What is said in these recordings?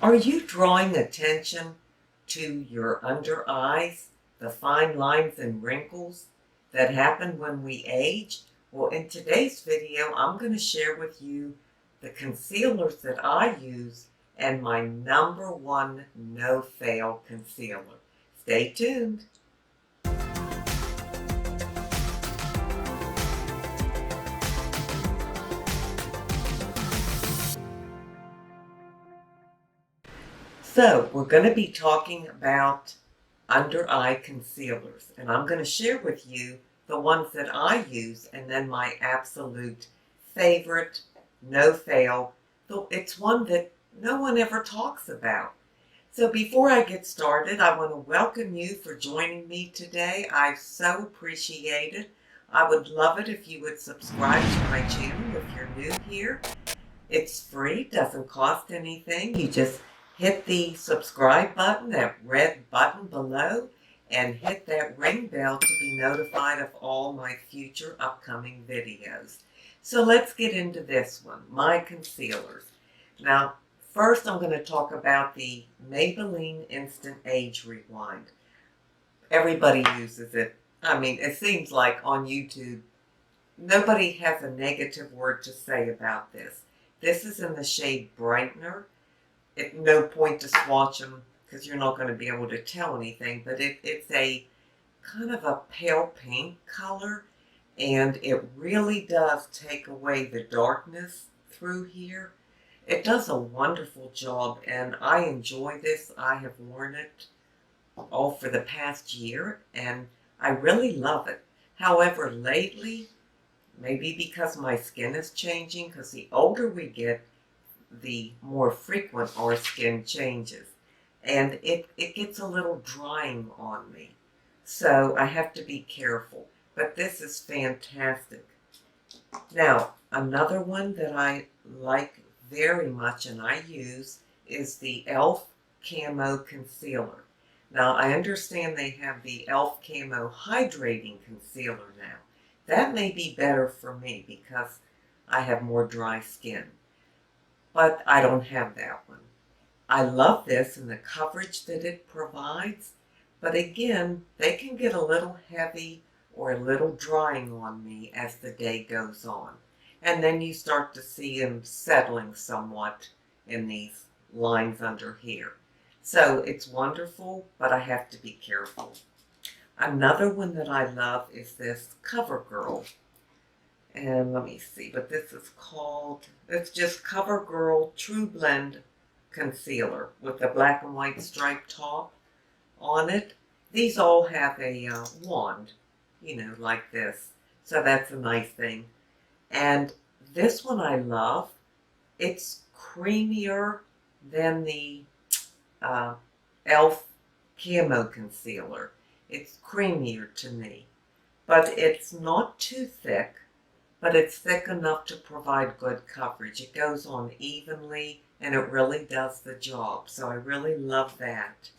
Are you drawing attention to your under eyes, the fine lines and wrinkles that happen when we age? Well, in today's video, I'm going to share with you the concealers that I use and my #1 no-fail concealer. Stay tuned. So, we're going to be talking about under eye concealers, and I'm going to share with you the ones that I use and then my absolute favorite, no fail. Though it's one that no one ever talks about. So before I get started, I want to welcome you for joining me today. I so appreciate it. I would love it if you would subscribe to my channel if you're new here. It's free, doesn't cost anything. You just hit the subscribe button, that red button below, and hit that ring bell to be notified of all my future upcoming videos. So let's get into this one, my concealers. Now, first I'm going to talk about the Maybelline Instant Age Rewind. Everybody uses it. I mean, it seems like on YouTube, nobody has a negative word to say about this. This is in the shade Brightener. At no point to swatch them because you're not going to be able to tell anything, but it's a kind of a pale pink color, and it really does take away the darkness through here. It does a wonderful job, and I enjoy this. I have worn it all for the past year, and I really love it. However, lately, maybe because my skin is changing, because the older we get, the more frequent our skin changes, and it gets a little drying on me, so I have to be careful, but this is fantastic. Now, another one that I like very much and I use is the e.l.f. Camo Concealer. Now, I understand they have the e.l.f. Camo Hydrating Concealer now. That may be better for me because I have more dry skin. But I don't have that one. I love this and the coverage that it provides, but again, they can get a little heavy or a little drying on me as the day goes on. And then you start to see them settling somewhat in these lines under here. So it's wonderful, but I have to be careful. Another one that I love is this COVERGIRL. And let me see what this is called. It's just COVERGIRL TRUBLEND Concealer with the black and white striped top on it. These all have a wand, you know, like this. So that's a nice thing. And this one I love. It's creamier than the e.l.f. Camo Concealer. It's creamier to me. But it's not too thick. But it's thick enough to provide good coverage. It goes on evenly, and it really does the job. So I really love that.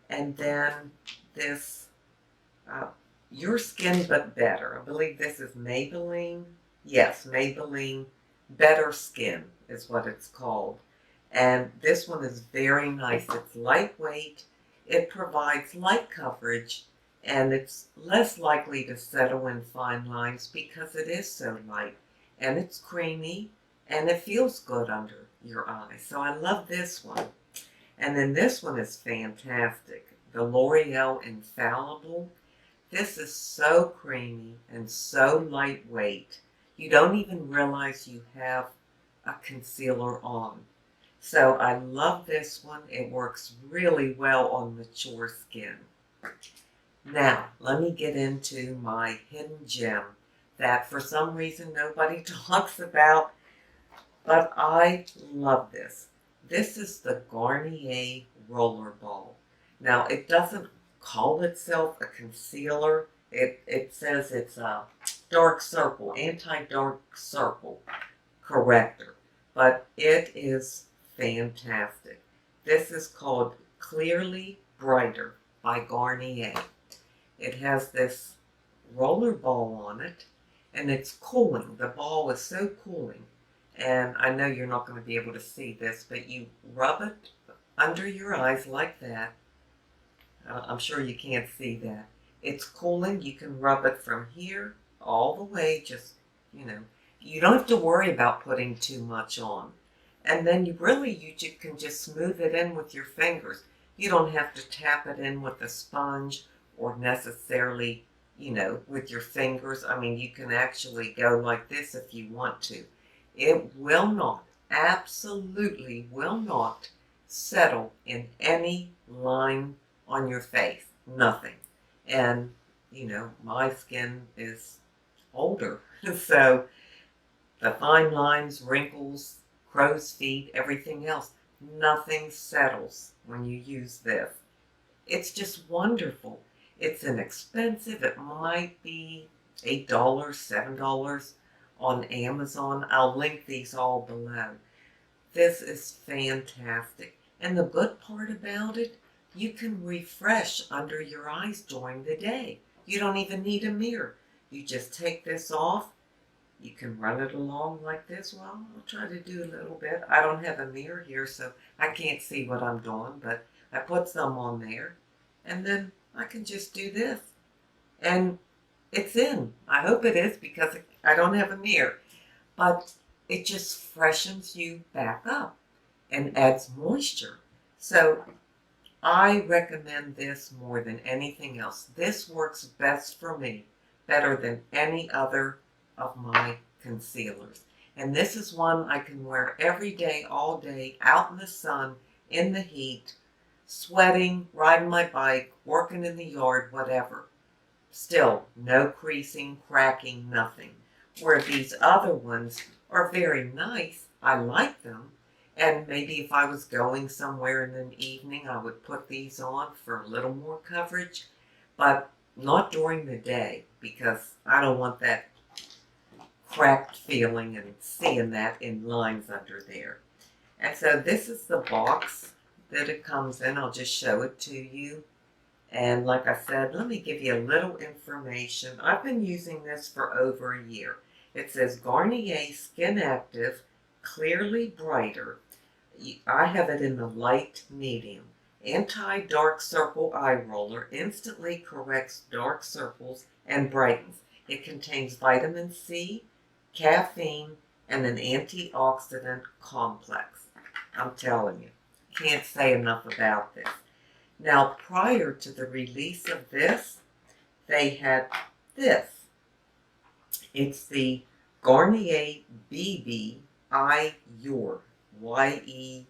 And then this, Your Skin But Better. I believe this is Maybelline. Yes, Maybelline Better Skin is what it's called. And this one is very nice. It's lightweight. It provides light coverage. And it's less likely to settle in fine lines because it is so light. And it's creamy. And it feels good under your eyes. So I love this one. And then this one is fantastic. The L'Oreal Infallible. This is so creamy and so lightweight. You don't even realize you have a concealer on. So I love this one. It works really well on mature skin. Now, let me get into my hidden gem that for some reason nobody talks about, but I love this. This is the Garnier Rollerball. Now, it doesn't call itself a concealer. It says it's a dark circle, anti-dark circle corrector, but it is fantastic. This is called Clearly Brighter by Garnier. It has this roller ball on it, and it's cooling. The ball is so cooling. And I know you're not going to be able to see this, but you rub it under your eyes like that. I'm sure you can't see that. It's cooling. You can rub it from here all the way. Just, you don't have to worry about putting too much on. And then you can just smooth it in with your fingers. You don't have to tap it in with a sponge or necessarily, with your fingers. I mean, you can actually go like this if you want to. It will not, absolutely will not settle in any line on your face. Nothing. And, my skin is older. So the fine lines, wrinkles, crow's feet, everything else, nothing settles when you use this. It's just wonderful. It's inexpensive. It might be $8, $7 on Amazon. I'll link these all below. This is fantastic. And the good part about it, you can refresh under your eyes during the day. You don't even need a mirror. You just take this off. You can run it along like this. Well, I'll try to do a little bit. I don't have a mirror here, so I can't see what I'm doing, but I put some on there. And then I can just do this. And it's in. I hope it is because I don't have a mirror. But it just freshens you back up and adds moisture. So I recommend this more than anything else. This works best for me, better than any other of my concealers. And this is one I can wear every day, all day, out in the sun, in the heat, sweating, riding my bike, working in the yard, whatever. Still, no creasing, cracking, nothing. Where these other ones are very nice. I like them. And maybe if I was going somewhere in an evening, I would put these on for a little more coverage. But not during the day, because I don't want that cracked feeling and seeing that in lines under there. And so this is the box that it comes in. I'll just show it to you. And like I said, let me give you a little information. I've been using this for over a year. It says Garnier Skin Active Clearly Brighter. I have it in the light medium. Anti-dark circle eye roller instantly corrects dark circles and brightens. It contains vitamin C, caffeine, and an antioxidant complex. I'm telling you, can't say enough about this. Now, prior to the release of this, they had this. It's the Garnier BB IUX. Y-E-U-X.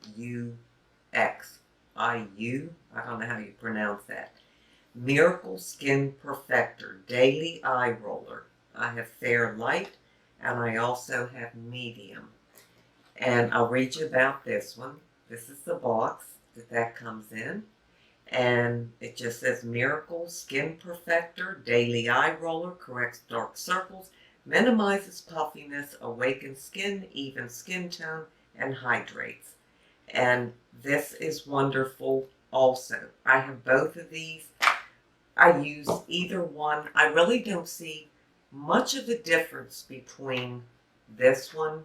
I-U? I don't know how you pronounce that. Miracle Skin Perfector Daily Eye Roller. I have fair light, and I also have medium. And I'll read you about this one. This is the box that comes in. And it just says Miracle Skin Perfector Daily Eye Roller corrects dark circles, minimizes puffiness, awakens skin, even skin tone, and hydrates. And this is wonderful also. I have both of these. I use either one. I really don't see much of a difference between this one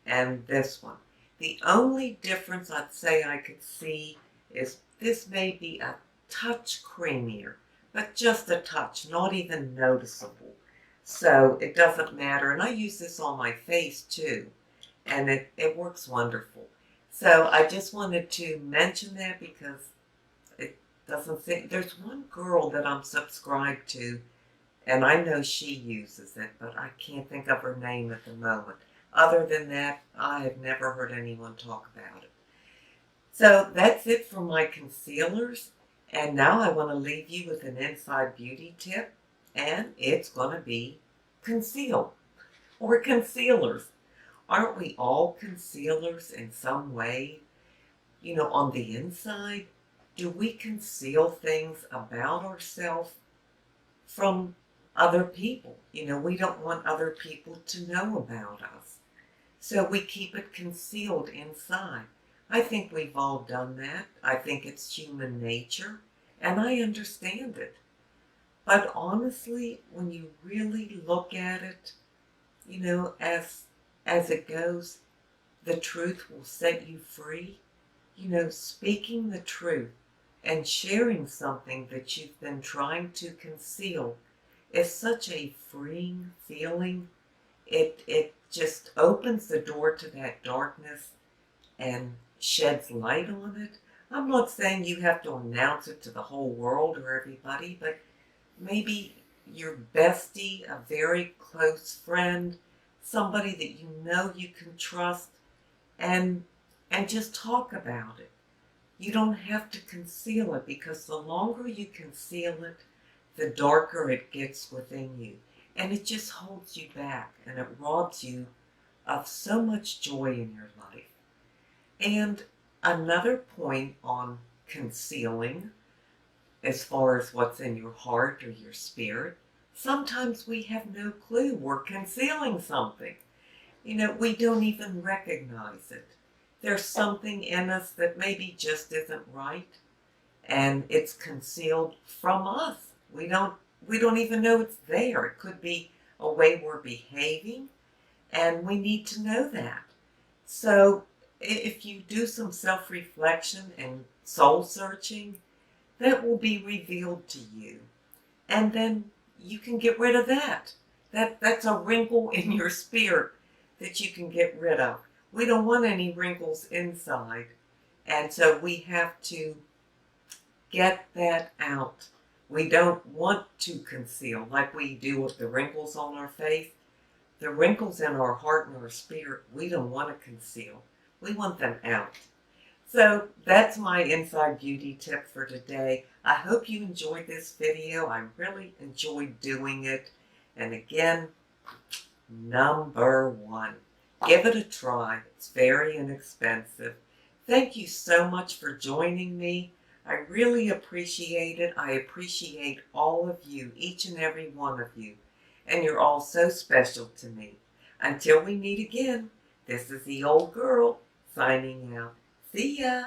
and this one. The only difference I'd say I could see is this may be a touch creamier, but just a touch, not even noticeable. So it doesn't matter. And I use this on my face too. And it works wonderful. So I just wanted to mention that because it doesn't think there's one girl that I'm subscribed to, and I know she uses it, but I can't think of her name at the moment. Other than that, I have never heard anyone talk about it. So that's it for my concealers. And now I want to leave you with an inside beauty tip, and it's going to be conceal or concealers. Aren't we all concealers in some way? On the inside, do we conceal things about ourselves from other people? We don't want other people to know about us. So we keep it concealed inside. I think we've all done that. I think it's human nature, and I understand it. But honestly, when you really look at it, as it goes, the truth will set you free. You know, speaking the truth and sharing something that you've been trying to conceal is such a freeing feeling. It just opens the door to that darkness and sheds light on it. I'm not saying you have to announce it to the whole world or everybody, but maybe your bestie, a very close friend, somebody that you know you can trust, and just talk about it. You don't have to conceal it, because the longer you conceal it, the darker it gets within you. And it just holds you back, and it robs you of so much joy in your life. And another point on concealing, as far as what's in your heart or your spirit, sometimes we have no clue we're concealing something. You know, we don't even recognize it. There's something in us that maybe just isn't right, and it's concealed from us. We don't even know it's there. It could be a way we're behaving, and we need to know that. So if you do some self-reflection and soul searching, that will be revealed to you. And then you can get rid of that. That's a wrinkle in your spirit that you can get rid of. We don't want any wrinkles inside. And so we have to get that out. We don't want to conceal like we do with the wrinkles on our face. The wrinkles in our heart and our spirit, we don't want to conceal. We want them out. So that's my Inside Beauty tip for today. I hope you enjoyed this video. I really enjoyed doing it. And again, number 1, give it a try. It's very inexpensive. Thank you so much for joining me. I really appreciate it. I appreciate all of you, each and every one of you. And you're all so special to me. Until we meet again, this is the old girl signing out. See ya!